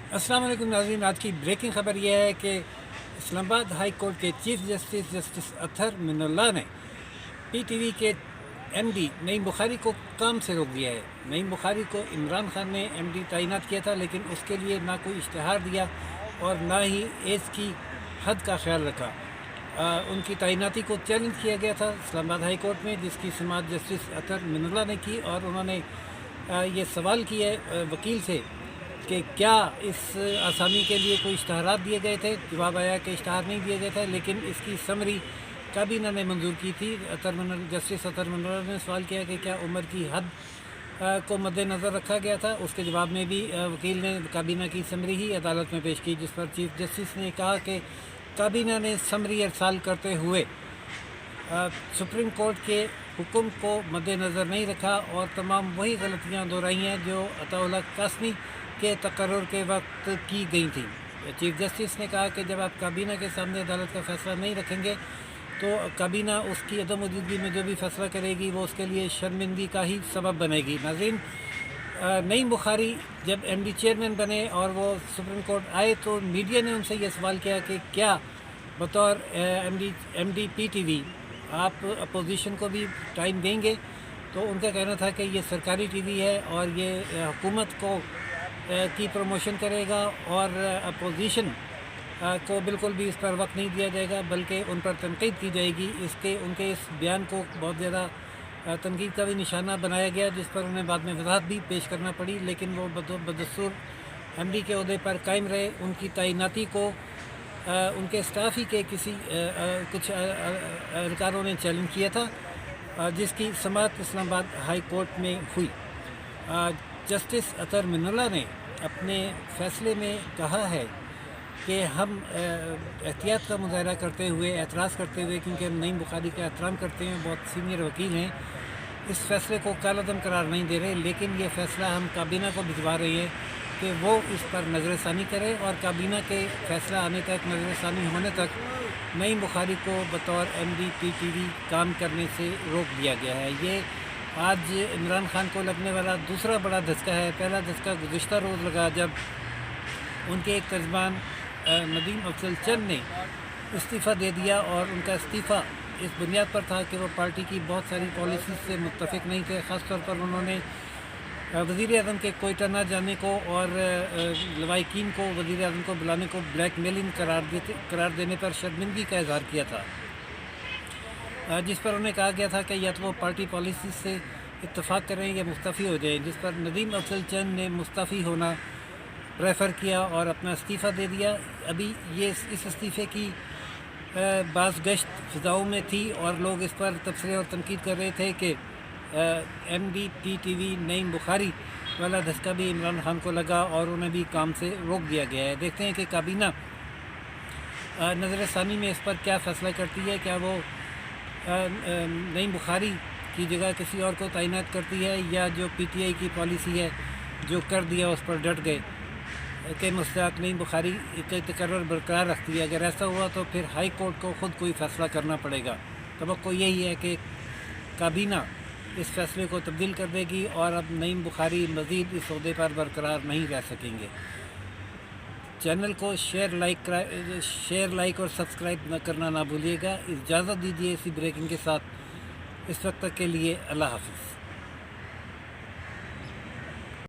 अस्सलाम वालेकुम नाज़रीन। आज की ब्रेकिंग खबर यह है कि इस्लामाबाद हाई कोर्ट के चीफ जस्टिस अतहर मिनुल्लाह ने पीटीवी के एमडी नईम बुखारी को काम से रोक दिया है। नईम बुखारी को इमरान खान ने एमडी तैनात किया था, लेकिन उसके लिए ना कोई इश्तिहार दिया और ना ही एज की हद का ख्याल रखा। उनकी तैनाती को चैलेंज किया गया था इस्लामाबाद हाई कोर्ट में, जिसकी समाअत जस्टिस अतहर मिनुल्लाह ने की और उन्होंने ये सवाल किया वकील से कि क्या इस आसामी के लिए कोई इश्तहारात दिए गए थे। जवाब आया कि इश्तहार नहीं दिए गए थे, लेकिन इसकी समरी काबीना ने मंजूर की थी। जस्टिस अतहर मिनुल्लाह ने सवाल किया कि क्या उम्र की हद को मद्देनज़र रखा गया था। उसके जवाब में भी वकील ने काबीना की समरी ही अदालत में पेश की, जिस पर चीफ जस्टिस ने कहा कि काबीना ने समरी अरसाल करते हुए सुप्रीम कोर्ट के हुक्म को मद्देनज़र नहीं रखा और तमाम वही गलतियाँ दोहराई हैं जो अताउल्लाह कासमी के तकर्रुर के वक्त की गई थी। चीफ जस्टिस ने कहा कि जब आप काबीना के सामने अदालत का फैसला नहीं रखेंगे तो काबीना उसकी अदम मौजूदगी में जो भी फैसला करेगी वो उसके लिए शर्मिंदगी का ही सबब बनेगी। नाज़रीन, नईम बुखारी जब एमडी चेयरमैन बने और वो सुप्रीम कोर्ट आए तो मीडिया ने उनसे ये सवाल किया कि क्या बतौर एमडी पीटीवी आप अपोजिशन को भी टाइम देंगे। तो उनका कहना था कि ये सरकारी टीवी है और ये हुकूमत को की प्रमोशन करेगा और अपोजिशन को बिल्कुल भी इस पर वक्त नहीं दिया जाएगा, बल्कि उन पर तनकीद की जाएगी। उनके इस बयान को बहुत ज़्यादा तनकीद का भी निशाना बनाया गया, जिस पर उन्हें बाद में वजाहत भी पेश करना पड़ी, लेकिन वो बदस्तूर एमडी के ओहदे पर कायम रहे। उनकी तैनाती को उनके स्टाफ ही के कुछ एहलकारों ने चैलेंज किया था, जिसकी समाअत इस्लामाबाद हाई कोर्ट में हुई। जस्टिस अतहर मिनुल्लाह ने अपने फ़ैसले में कहा है कि हम एहतियात का मुजाहरा करते हुए, एतराज़ करते हुए, क्योंकि हम नईम बुखारी का एहतराम करते हैं, बहुत सीनियर वकील हैं, इस फ़ैसले को कालअदम करार नहीं दे रहे, लेकिन ये फ़ैसला हम काबीना को भिजवा रहे हैं कि वो इस पर नज़रसानी करे और काबीना के फ़ैसला आने तक, नज़रसानी होने तक नईम बुखारी को बतौर एमडी पीटीवी काम करने से रोक दिया गया है। ये आज इमरान खान को लगने वाला दूसरा बड़ा धचका है। पहला धचका गुज़िश्ता रोज़ लगा जब उनके एक तर्जमान नदीम अफजल चंद ने इस्तीफ़ा दे दिया, और उनका इस्तीफ़ा इस बुनियाद पर था कि वो पार्टी की बहुत सारी पॉलिसी से मुत्तफ़िक नहीं थे। ख़ास तौर पर उन्होंने वज़ीर आज़म के कोयटा ना जाने को और लवाहिकीन को वज़ीर आज़म को बुलाने को ब्लैकमेलिंग करार देने पर शर्मिंदगी का इज़हार किया था, जिस पर उन्हें कहा गया था कि या तो वो पार्टी पॉलिसी से इत्तफ़ाक़ करें या मुस्तफ़ी हो जाएं, जिस पर नदीम अफजल चंद ने मुस्तफ़ी होना प्रेफर किया और अपना इस्तीफ़ा दे दिया। अभी ये इस इस्तीफ़े की बाज़ गश्त फ़िज़ाओं में थी और लोग इस पर तबसरे और तनकीद कर रहे थे कि एमडी पीटीवी नईम बुखारी वाला धक्का भी इमरान खान को लगा और उन्हें भी काम से रोक दिया गया है। देखते हैं कि काबीना नज़र सानी में इस पर क्या फ़ैसला करती है। क्या वो नईम बुखारी की जगह किसी और को तैनात करती है, या जो पीटीआई की पॉलिसी है जो कर दिया उस पर डट गए के मुस्तहक़ नईम बुखारी के तकर्रुर बरकरार रखती है। अगर ऐसा हुआ तो फिर हाई कोर्ट को ख़ुद कोई फ़ैसला करना पड़ेगा। तवक्को यही है कि काबीना इस फ़ैसले को तब्दील कर देगी और अब नईम बुखारी मज़ीद इस ओहदे पर बरकरार नहीं रह सकेंगे। चैनल को शेयर लाइक और सब्सक्राइब करना ना भूलिएगा। इजाज़त दीजिए इसी ब्रेकिंग के साथ। इस वक्त तक के लिए अल्लाह हाफ़िज़।